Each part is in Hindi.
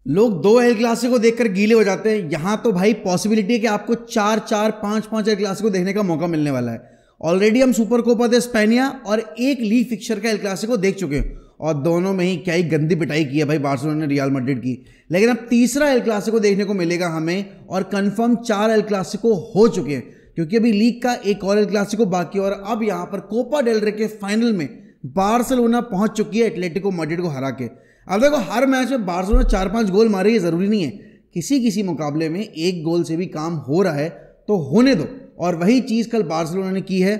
लोग 2 एल क्लासिको देखकर गीले हो जाते हैं। यहां तो भाई पॉसिबिलिटी है कि आपको 4-4, 5-5 एल क्लासिको देखने का मौका मिलने वाला है। ऑलरेडी हम सुपर कोपा दे स्पेनिया और एक लीग फिक्सचर का एल क्लासिको देख चुके हैं और दोनों में ही क्या ही गंदी पिटाई की है भाई बार्सिलोना ने रियल मैड्रिड की। लेकिन अब तीसरा एल क्लासिको देखने को मिलेगा हमें और कंफर्म 4 एल क्लासिको हो चुके हैं क्योंकि अभी लीग का एक और एल क्लासिको बाकी। और अब यहां पर कोपा डेल रे के फाइनल में बार्सिलोना पहुंच चुकी है एटलेटिको मैड्रिड को हरा के। अब देखो हर मैच में बार्सिलोना 4-5 गोल मारे ये जरूरी नहीं है, किसी किसी मुकाबले में एक गोल से भी काम हो रहा है तो होने दो। और वही चीज कल बार्सिलोना ने की है।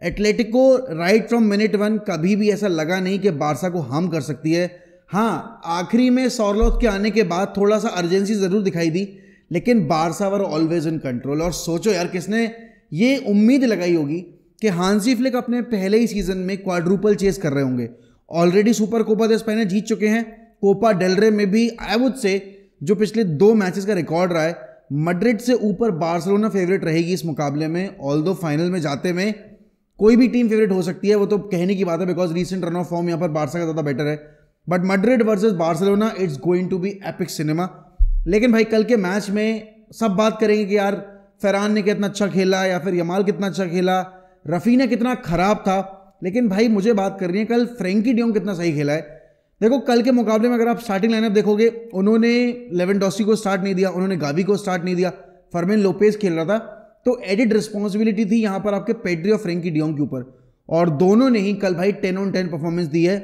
एटलेटिको राइट फ्रॉम मिनट 1 कभी भी ऐसा लगा नहीं कि बारसा को हार्म कर सकती है। हाँ, आखिरी में सॉरलोथ के आने के बाद थोड़ा सा अर्जेंसी जरूर दिखाई दी, लेकिन Barça were always in control. और सोचो यार, किसने ये उम्मीद लगाई होगी कि हांसी फ्लिक अपने पहले ही सीजन में क्वाड्रुपल चेस कर रहे होंगे। ऑलरेडी सुपर कोपा दे स्पेन जीत चुके हैं, कोपा डेल रे में भी आई वुड से जो पिछले 2 मैचेस का रिकॉर्ड रहा है, मैड्रिड से ऊपर बार्सिलोना फेवरेट रहेगी इस मुकाबले में। ऑल्दो फाइनल में जाते में कोई भी टीम फेवरेट हो सकती है, वो तो कहने की बात है because recent run of form यहाँ पर बारसा का ज़्यादा बेटर है। But Madrid versus Barcelona it's going to be epic cinema. लेकिन भाई कल के मैच में सब बात करेंगे कि यार फरहान ने कितना अच्छा खेला या फिर यमाल कितना अच्छा खेला, रफीना कितना खराब था। लेकिन भाई मुझे बात करनी है कल फ्रेंकी डियोंग कितना सही खेला है। देखो कल के मुकाबले में अगर आप स्टार्टिंग लाइनअप देखोगे, उन्होंने लेवेंडोस्की को स्टार्ट नहीं दिया, उन्होंने गावी को स्टार्ट नहीं दिया, फर्मिन लोपेज खेल रहा था, तो एडिड रिस्पॉन्सिबिलिटी थी यहां पर आपके पेड्री और फ्रेंकी डियोंग के ऊपर। और दोनों ने ही कल भाई 10 on 10 परफॉर्मेंस दी है।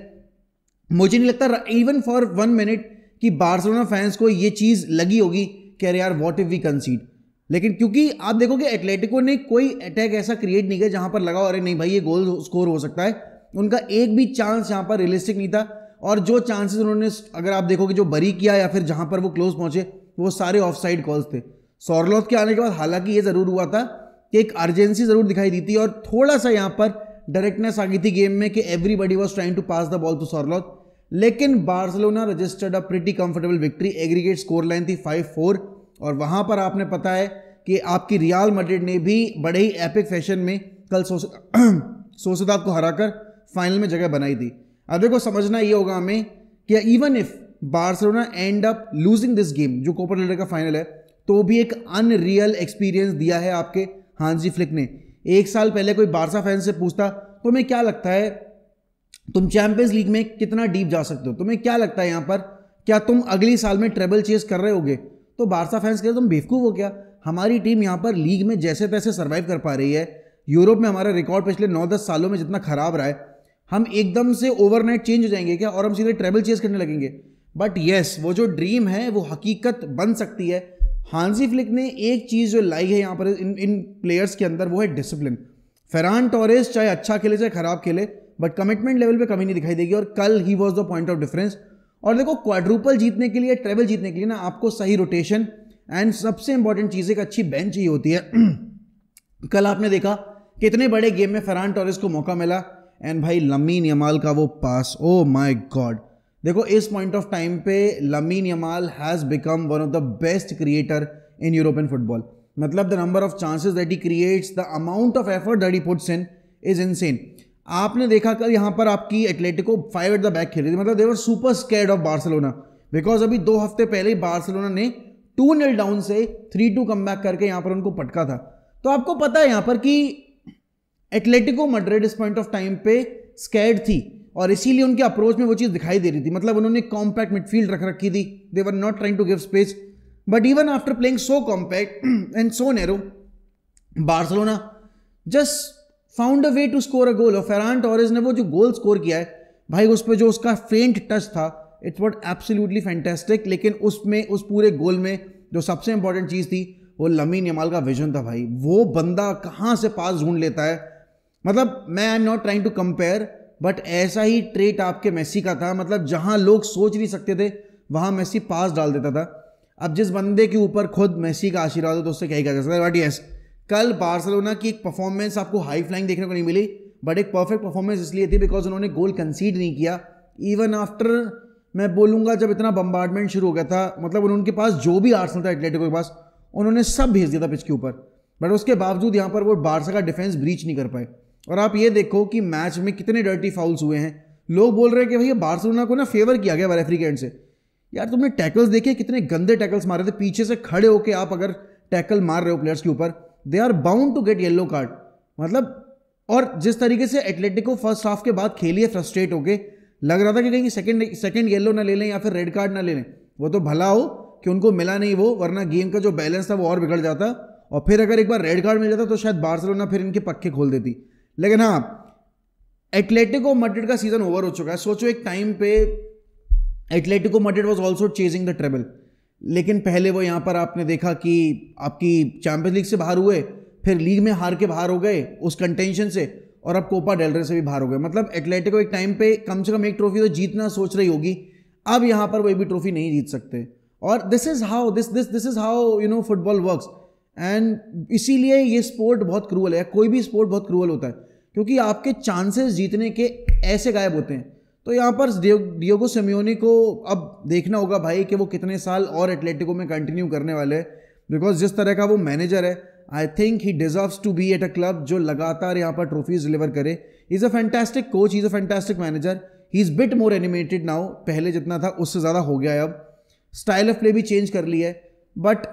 मुझे नहीं लगता इवन फॉर 1 मिनट कि बार्सिलोना फैंस को ये चीज लगी होगी कि अरे यार व्हाट इफ वी कंसीड। लेकिन क्योंकि आप देखोगे एटलेटिको ने कोई अटैक ऐसा क्रिएट नहीं किया जहां पर लगा अरे नहीं भाई ये गोल स्कोर हो सकता है, उनका एक भी चांस यहां पर रियलिस्टिक नहीं था। और जो चांसेस उन्होंने अगर आप देखोगे जो बरी किया या फिर जहां पर वो क्लोज पहुंचे, वो सारे ऑफ साइड कॉल्स थे। सॉरलोथ के आने के बाद हालांकि ये जरूर हुआ था कि एक अर्जेंसी जरूर दिखाई दी थी और थोड़ा सा यहां पर डायरेक्टनेस आ गई थी गेम में कि everybody was trying to pass the ball to Sorloth. लेकिन Barcelona registered a pretty comfortable victory. Aggregate score line थी 5-4 और वहां पर आपने पता है कि आपकी रियल मैड्रिड ने भी बड़े ही एपिक फैशन में कल सोसेदाद को हराकर फाइनल में जगह बनाई थी। अब देखो समझना ये होगा हमें कि even if Barcelona and up losing this game, जो कोपा डेल रे का फाइनल है, तो भी एक अनरियल एक्सपीरियंस दिया है आपके हांसी फ्लिक ने। 1 साल पहले कोई बारसा फैन से पूछता तुम्हें क्या लगता है तुम चैंपियंस लीग में कितना डीप जा सकते हो, तुम्हें क्या लगता है यहां पर क्या तुम अगली साल में ट्रेबल चेस कर रहे होगे, तो बारसा फैंस कहते तुम बेवकूफ हो क्या, हमारी टीम यहां पर लीग में जैसे तैसे सर्वाइव कर पा रही है। यूरोप में हमारा रिकॉर्ड पिछले 9-10 सालों में जितना खराब रहा है, हम एकदम से ओवरनाइट चेंज हो जाएंगे क्या और हम सीधे ट्रेबल चेस करने लगेंगे। बट येस, वो जो ड्रीम है वो हकीकत बन सकती है। हांसी फ्लिक ने एक चीज जो लाई है यहां पर इन प्लेयर्स के अंदर, वो है डिसिप्लिन। फरहान टोरेस चाहे अच्छा खेले चाहे खराब खेले, बट कमिटमेंट लेवल पे कमी नहीं दिखाई देगी और कल he was the point of difference. और देखो क्वाड्रुपल जीतने के लिए, ट्रेबल जीतने के लिए ना, आपको सही रोटेशन एंड सबसे इंपॉर्टेंट चीज एक अच्छी बेंच ही होती है। कल आपने देखा कितने बड़े गेम में फरहान टोरेस को मौका मिला एंड भाई लमीन यमाल का वो पास, ओ माय गॉड। देखो इस पॉइंट ऑफ टाइम पे Lamine Yamal has become one of the best creator in European football. मतलब the number of chances that he creates, the amount of effort that he puts in is insane. आपने देखा कल यहां पर आपकी एटलेटिको 5 एट द बैक खेल रही थी, मतलब they were super scared of Barcelona because अभी 2 हफ्ते पहले ही बार्सिलोना ने 2-0 डाउन से 3-2 कम बैक करके यहां पर उनको पटका था। तो आपको पता है यहां पर कि एटलेटिको मैड्रिड इस पॉइंट ऑफ टाइम पे स्कैर्ड थी और इसीलिए उनके अप्रोच में वो चीज दिखाई दे रही थी। मतलब उन्होंने कॉम्पैक्ट मिडफील्ड रख रखी थी, they were not trying to give space, but even after playing so compact and so narrow, Barcelona just found a way to score a goal. और फरहान टोरेस ने वो जो गोल स्कोर किया है भाई, उस पर जो उसका फेंट टच था, इट्स व्हाट एब्सोल्युटली फैंटास्टिक। लेकिन उसमें उस पूरे गोल में जो सबसे इंपॉर्टेंट चीज थी वो लमीन यमाल का विजन था भाई। वो बंदा कहां से पास ढूंढ लेता है, मतलब मैं I am not trying to compare, but ऐसा ही ट्रेट आपके मेसी का था। मतलब जहां लोग सोच नहीं सकते थे वहां मेसी पास डाल देता था। अब जिस बंदे के ऊपर खुद मेसी का आशीर्वाद हो तो उससे क्या ही कहा जा सकता है। बट यस, कल बार्सिलोना की एक परफॉर्मेंस आपको हाई फ्लाइंग देखने को नहीं मिली, बट एक परफेक्ट परफॉर्मेंस इसलिए थी बिकॉज उन्होंने गोल कंसीड नहीं किया। इवन आफ्टर, मैं बोलूंगा जब इतना बम्बार्डमेंट शुरू हो गया था, मतलब उनके पास जो भी आर्सेनल था एटलेटिको के पास, उन्होंने सब भेज दिया था पिच के ऊपर, बट उसके बावजूद यहां पर वो बारसा का डिफेंस ब्रीच नहीं कर पाए। और आप ये देखो कि मैच में कितने डर्टी फाउल्स हुए हैं। लोग बोल रहे हैं कि भैया बार्सिलोना को ना फेवर किया गया रेफरी के एंड से। यार तुमने टैकल्स देखे, कितने गंदे टैकल्स मारे थे, पीछे से खड़े होके आप अगर टैकल मार रहे हो प्लेयर्स के ऊपर, they are bound to get yellow card. मतलब और जिस तरीके से एटलेटिको फर्स्ट हाफ के बाद खेली है फ्रस्ट्रेट होके, लग रहा था कि कहीं सेकंड येलो ना ले लें या फिर रेड कार्ड ना ले लें। वो तो भला हो कि उनको मिला नहीं वो, वरना गेम का जो बैलेंस था वो और बिगड़ जाता, और फिर अगर एक बार रेड कार्ड मिल जाता तो शायद बार्सिलोना फिर इनके पक्के खोल देती। लेकिन हाँ, एटलेटिको मैड्रिड का सीजन ओवर हो चुका है। सोचो एक टाइम पे Atletico Madrid was also chasing the treble, लेकिन पहले वो यहाँ पर आपने देखा कि आपकी चैंपियंस लीग से बाहर हुए, फिर लीग में हार के बाहर हो गए उस कंटेंशन से, और अब कोपा डेल रे से भी बाहर हो गए। मतलब एटलेटिको एक टाइम पे कम से कम एक ट्रॉफी तो जीतना सोच रही होगी, अब यहाँ पर वो भी ट्रॉफी नहीं जीत सकते। और this is how you know football works. And इसीलिए ये स्पोर्ट बहुत क्रूअल है, कोई भी स्पोर्ट बहुत क्रूअल होता है, क्योंकि आपके चांसेस जीतने के ऐसे गायब होते हैं। तो यहाँ पर डियोगो सिमियोनी को अब देखना होगा भाई कि वो कितने साल और एटलेटिको में कंटिन्यू करने वाले हैं, बिकॉज जिस तरह का वो मैनेजर है, I think he deserves to be at a club जो लगातार यहाँ पर ट्रॉफीज डिलीवर करे। He is a fantastic coach, he is a fantastic manager, he is bit more animated now, पहले जितना था उससे ज़्यादा हो गया है, अब स्टाइल ऑफ प्ले भी चेंज कर ली है, बट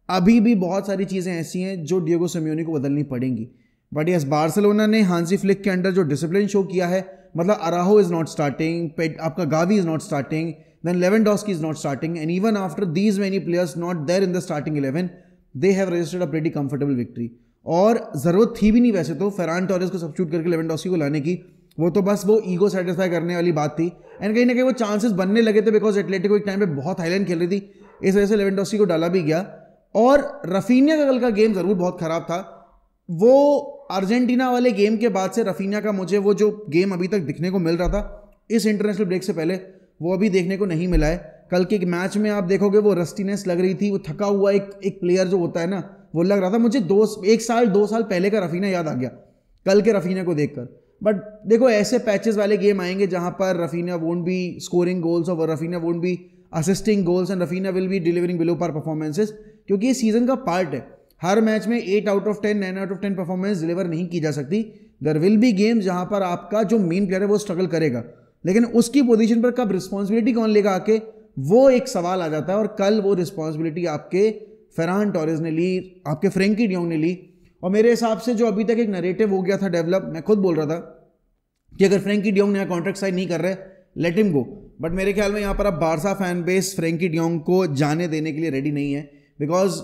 अभी भी बहुत सारी चीज़ें ऐसी हैं जो डियोगो सिमियोनी को बदलनी पड़ेंगी। बट यस, बार्सिलोना ने हांसी फ्लिक के अंडर जो डिसिप्लिन शो किया है, मतलब अराहो इज नॉट स्टार्टिंग, आपका Gavi is not starting, then Lewandowski is not starting, and even after these many players not there in the starting 11, they have registered a pretty comfortable victory. और ज़रूरत थी भी नहीं वैसे तो फेरान टोरेस को सब्स्टिट्यूट करके लेवेंडोस्की को लाने की, वो तो बस वो ईगो सेटिस्फाई करने वाली बात थी। एंड कहीं ना कहीं वो चांसेस बनने लगे थे, बिकॉज एटलेटिको एक टाइम पे बहुत हाईलाइन खेल रही थी, इस वजह से लेवेंडोस्की को डाला भी गया। और रफीनिया का कल का गेम ज़रूर बहुत ख़राब था। वो अर्जेंटीना वाले गेम के बाद से रफीनिया का मुझे वो जो गेम अभी तक दिखने को मिल रहा था इस इंटरनेशनल ब्रेक से पहले, वो अभी देखने को नहीं मिला है। कल के मैच में आप देखोगे वो रस्टीनेस लग रही थी, वो थका हुआ एक प्लेयर जो होता है ना, वो लग रहा था। मुझे 2 साल पहले का रफीना याद आ गया कल के रफीना को देखकर। बट देखो, ऐसे पैचेस वाले गेम आएंगे जहां पर Raphinha won't be scoring goals और Raphinha won't be assisting goals and Raphinha will be delivering below par performances, क्योंकि ये सीजन का पार्ट है। हर मैच में 8 out of 10, 9 out of 10 performance deliver नहीं की जा सकती। देयर विल बी गेम्स जहां पर आपका जो मेन प्लेयर है वो स्ट्रगल करेगा, लेकिन उसकी पोजीशन पर कब रिस्पॉन्सिबिलिटी कौन लेगा आके, वो एक सवाल आ जाता है। और कल वो रिस्पॉन्सिबिलिटी आपके फेरान टोरेस ने ली, आपके फ्रेंकी डियोंग ने ली। और मेरे हिसाब से जो अभी तक एक नैरेटिव हो गया था डेवलप, मैं खुद बोल रहा था कि अगर फ्रेंकी डियोंग नया कॉन्ट्रैक्ट साइन नहीं कर रहे, लेट हिम गो। बट मेरे ख्याल में यहाँ पर अब Barça fan base Frenkie de Jong को जाने देने के लिए रेडी नहीं है, बिकॉज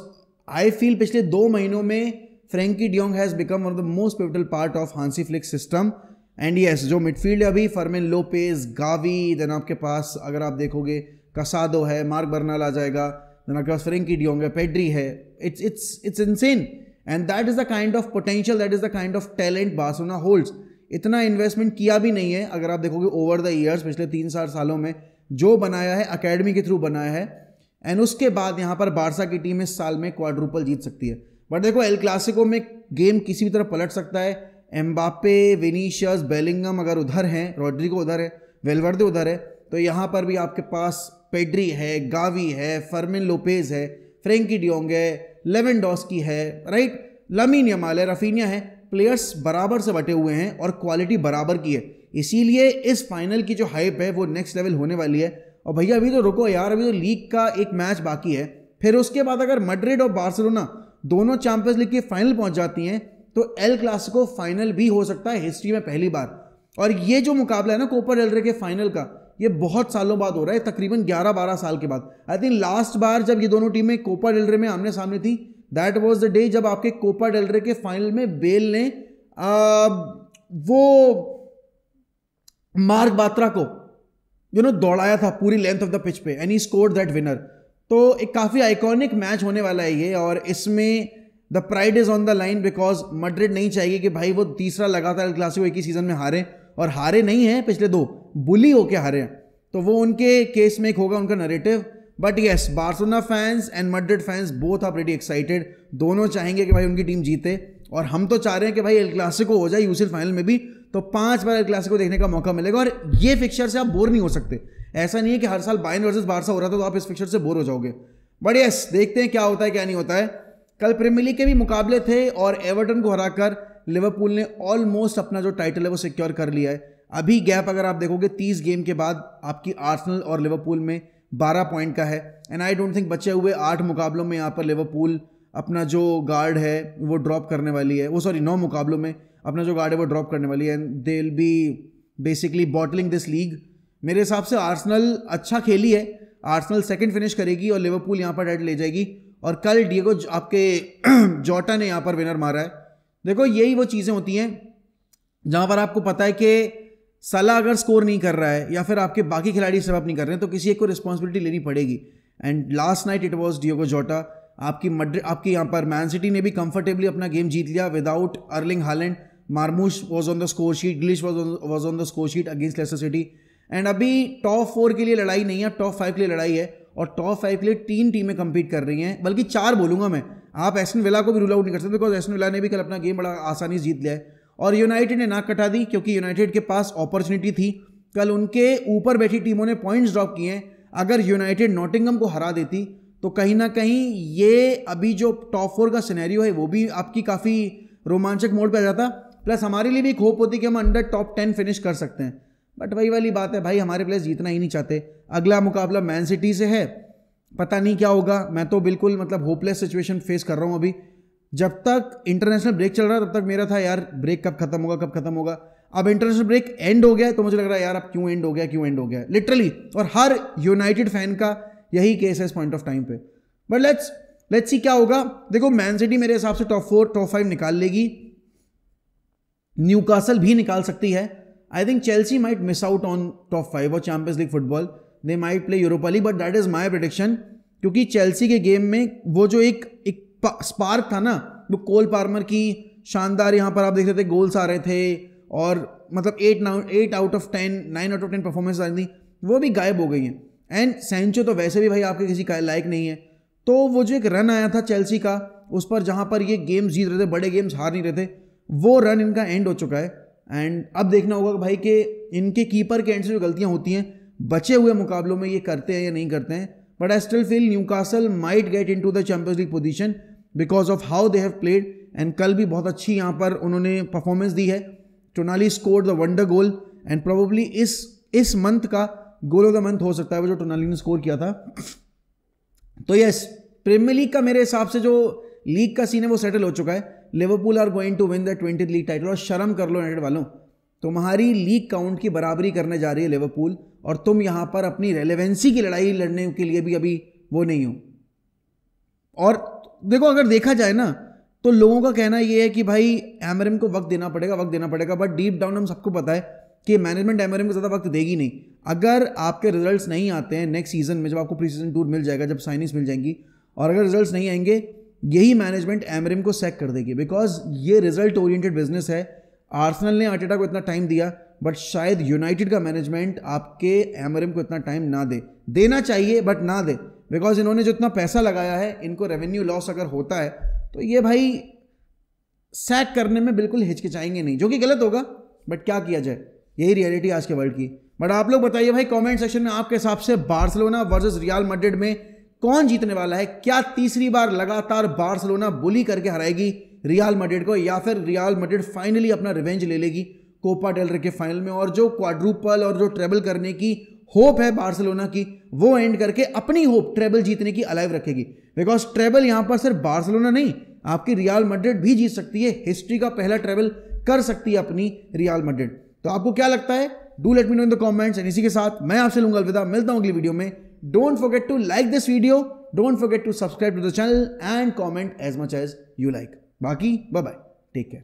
आई फील पिछले 2 महीनों में Frenkie de Jong has become one of the most pivotal part of Hansi Flick system. And yes, जो मिडफील्ड है अभी फर्मिन लोपेज, गावी, देन आपके पास अगर आप देखोगे कसादो है, मार्क बर्नाल आ जाएगा, देन आपके पास फ्रेंकी डियोंग है, पेड्री है। It's insane, and that is the kind of potential, that is the kind of talent Barcelona holds. इतना इन्वेस्टमेंट किया भी नहीं है अगर आप देखोगे ओवर द ईयर्स, पिछले 3-4 सालों में जो बनाया है अकेडमी के थ्रू बनाया है। एंड उसके बाद यहाँ पर बारसा की टीम इस साल में क्वाड्रुपल जीत सकती है। बट देखो, एल क्लासिको में गेम किसी भी तरह पलट सकता है। एम्बापे, विनीशियस, बेलिंगम अगर उधर हैं, रॉड्रिगो उधर है, वेलवर्दे उधर है, तो यहाँ पर भी आपके पास पेड्री है, गावी है, फर्मिन लोपेज है, फ्रेंकी डियोंग है, लेवेंडोस्की है, राइट, लामीन यमाल है, रफीनिया है। प्लेयर्स बराबर से बटे हुए हैं और क्वालिटी बराबर की है। इसीलिए इस फाइनल की जो हाइप है वो नेक्स्ट लेवल होने वाली है। और भैया अभी तो रुको यार, अभी तो लीग का एक मैच बाकी है, फिर उसके बाद अगर मैड्रिड और बार्सिलोना दोनों चैंपियंस लीग के फाइनल पहुंच जाती हैं तो एल क्लासिको फाइनल भी हो सकता है हिस्ट्री में पहली बार। और ये जो मुकाबला है ना कोपा डेल रे के फाइनल का, ये बहुत सालों बाद हो रहा है, तकरीबन 11-12 साल के बाद। आई थिंक लास्ट बार जब ये दोनों टीमें कोपा डेल रे में आमने सामने थी, दैट वाज द डे जब आपके कोपा डेल रे के फाइनल में बेल ने वो मार्क बात्रा को दौड़ाया था पूरी लेंथ ऑफ द पिच पे, and he scored that winner. तो एक काफ़ी आइकॉनिक मैच होने वाला है ये, और इसमें the pride is on the line, because Madrid नहीं चाहेगी कि भाई वो तीसरा लगातार एल क्लासिको एक ही सीजन में हारे, और हारे नहीं है पिछले 2, बुली होके हारे हैं। तो वो उनके केस में एक होगा उनका narrative. But yes, Barcelona fans and Madrid fans both are pretty excited. दोनों चाहेंगे कि भाई उनकी टीम जीते, और हम तो चाह रहे हैं कि भाई एल क्लासिको हो जाए यूसीएल फाइनल में भी, तो 5 बार एल क्लासिको देखने का मौका मिलेगा। और ये फिक्चर से आप बोर नहीं हो सकते। ऐसा नहीं है कि हर साल बायर्न वर्सेस बारसा हो रहा था तो आप इस फिक्चर से बोर हो जाओगे। बट यस, देखते हैं क्या होता है क्या नहीं होता है। कल प्रीमियर लीग के भी मुकाबले थे और एवर्टन को हराकर लिवरपूल ने ऑलमोस्ट अपना जो टाइटल है वो सिक्योर कर लिया है। अभी गैप अगर आप देखोगे 30 गेम के बाद आपकी आर्सेनल और लिवरपूल में 12 पॉइंट का है। एंड आई डोंट थिंक बचे हुए 8 मुकाबलों में यहाँ पर लिवरपूल अपना जो गार्ड है वो ड्रॉप करने वाली है, वो सॉरी 9 मुकाबलों में अपना जो गार्ड है वो ड्रॉप करने वाली है। And they will be basically bottling this league. मेरे हिसाब से आर्सेनल अच्छा खेली है, आर्सेनल सेकंड फिनिश करेगी और लिवरपूल यहाँ पर टाइटल ले जाएगी। और कल डिएगो आपके जोटा ने यहाँ पर विनर मारा है। देखो यही वो चीज़ें होती हैं जहाँ पर आपको पता है कि सलाह अगर स्कोर नहीं कर रहा है या फिर आपके बाकी खिलाड़ी स्टेप अप नहीं कर रहे हैं तो किसी एक को रिस्पॉन्सिबिलिटी लेनी पड़ेगी। And last night it was Diego जोटा। आपकी यहाँ पर मैन सिटी ने भी कंफर्टेबली अपना गेम जीत लिया without Erling Haaland. Marmoush was on the score sheet, Grealish was on the score sheet against Leicester City. And अभी टॉप 4 के लिए लड़ाई नहीं है, टॉप 5 के लिए लड़ाई है। और टॉप 5 के लिए 3 टीमें कंपीट कर रही हैं, बल्कि 4 बोलूंगा मैं। आप एस्टन विला को भी रूल आउट नहीं कर सकते बिकॉज एस्टन विला ने भी कल अपना गेम बड़ा आसानी से जीत लिया है। और यूनाइटेड ने नाक कटा दी क्योंकि यूनाइटेड के पास अपॉर्चुनिटी थी। कल उनके ऊपर बैठी टीमों ने पॉइंट्स ड्रॉप किए हैं। अगर यूनाइटेड नॉटिंघम को हरा देती तो कहीं ना कहीं ये अभी जो टॉप 4 का सिनेरियो है वो भी आपकी काफ़ी रोमांचक मोड पे आ जाता। प्लस हमारे लिए भी एक होप होती कि हम अंडर टॉप 10 फिनिश कर सकते हैं। बट वही वाली बात है भाई, हमारे प्लेयर्स जीतना ही नहीं चाहते। अगला मुकाबला मैन सिटी से है, पता नहीं क्या होगा। मैं तो बिल्कुल मतलब होपलेस सिचुएशन फेस कर रहा हूँ अभी। जब तक इंटरनेशनल ब्रेक चल रहा है तब तक मेरा था यार ब्रेक कब खत्म होगा, कब खत्म होगा। अब इंटरनेशनल ब्रेक एंड हो गया तो मुझे लग रहा है यार अब क्यों एंड हो गया लिटरली। और हर यूनाइटेड फैन का यही केस है इस पॉइंट ऑफ टाइम पे। बट लेट्स सी क्या होगा। देखो मैन सिटी मेरे हिसाब से टॉप 4 टॉप 5 निकाल लेगी, न्यूकासल भी निकाल सकती है। I think Chelsea might miss out on top 5 और champions league football. They might play Europa league, but that is my prediction. क्योंकि चेल्सी के गेम में वो जो एक स्पार्क था ना, वो कोल पार्मर की शानदार, यहाँ पर आप देख रहे थे गोल्स आ रहे थे और मतलब 8 out of 10 9 out of 10 performance आ रही थी, वो भी गायब हो गई हैं। एंड सैंचो तो वैसे भी भाई आपके किसी का लायक नहीं है। तो वो जो एक रन आया था चेल्सी का उस पर, जहाँ पर ये गेम्स जीत रहे थे, बड़े गेम्स हार नहीं रहे थे, वो रन इनका एंड हो चुका है। एंड अब देखना होगा भाई कि इनके कीपर के एंड से जो गलतियाँ होती हैं बचे हुए मुकाबलों में ये करते हैं या नहीं करते हैं। But I still feel Newcastle might get into the champions league position because of how they have played. And कल भी बहुत अच्छी यहाँ पर उन्होंने परफॉर्मेंस दी है। Tonali scored the wonder goal and probably इस मंथ का गोल ऑफ द मंथ हो सकता है वो जो टोनाली ने स्कोर किया था। तो यस, प्रीमियर लीग का मेरे हिसाब से जो लीग का सीन है वो सेटल हो चुका है। Liverpool are going to win the 20th league title. और शर्म कर लो यूनाइटेड वालों, तुम्हारी लीग काउंट की बराबरी करने जा रही है लिवरपूल और तुम यहाँ पर अपनी रेलेवेंसी की लड़ाई लड़ने के लिए भी अभी वो नहीं हो। और देखो अगर देखा जाए ना तो लोगों का कहना ये है कि भाई एमरम को वक्त देना पड़ेगा। बट डीप डाउन हम सबको पता है कि मैनेजमेंट एमरम को ज़्यादा वक्त देगी नहीं। अगर आपके रिजल्ट्स नहीं आते हैं नेक्स्ट सीजन में, जब आपको प्री सीजन टूर मिल जाएगा, जब साइनिंग्स मिल जाएंगी, और अगर रिजल्ट्स नहीं आएंगे, यही मैनेजमेंट एमरम को सैक कर देगी बिकॉज ये रिजल्ट ओरिएंटेड बिजनेस है। आर्सेनल ने आर्टेटा को इतना टाइम दिया, बट शायद यूनाइटेड का मैनेजमेंट आपके एमरम को इतना टाइम ना दे। देना चाहिए बट ना दे, बिकॉज इन्होंने जो इतना पैसा लगाया है, इनको रेवेन्यू लॉस अगर होता है तो ये भाई सैक करने में बिल्कुल हिचकिचाएंगे नहीं, जो कि गलत होगा। बट क्या किया जाए, यही रियलिटी आज के वर्ल्ड की। बट आप लोग बताइए भाई कमेंट सेक्शन में आपके हिसाब से बार्सिलोना वर्सेस रियल मैड्रिड में कौन जीतने वाला है। क्या तीसरी बार लगातार बार्सिलोना बुली करके हराएगी रियल मैड्रिड को, या फिर रियल मैड्रिड फाइनली अपना रिवेंज ले लेगी कोपा डेल रे के फाइनल में, और जो क्वाड्रुपल और जो ट्रेबल करने की होप है बार्सिलोना की, वो एंड करके अपनी होप ट्रेबल जीतने की अलाइव रखेगी। बिकॉज ट्रेबल यहां पर सिर्फ बार्सिलोना नहीं, आपकी रियल मैड्रिड भी जीत सकती है, हिस्ट्री का पहला ट्रेबल कर सकती है अपनी रियल मैड्रिड। तो आपको क्या लगता है, do let me know in the comments. And इसी के साथ मैं आपसे लूंगा अलविदा, मिलता हूं अगली वीडियो में। Don't forget to like this video, don't forget to subscribe to the channel and comment as much as you like. बाकी बाय बाय, टेक केयर।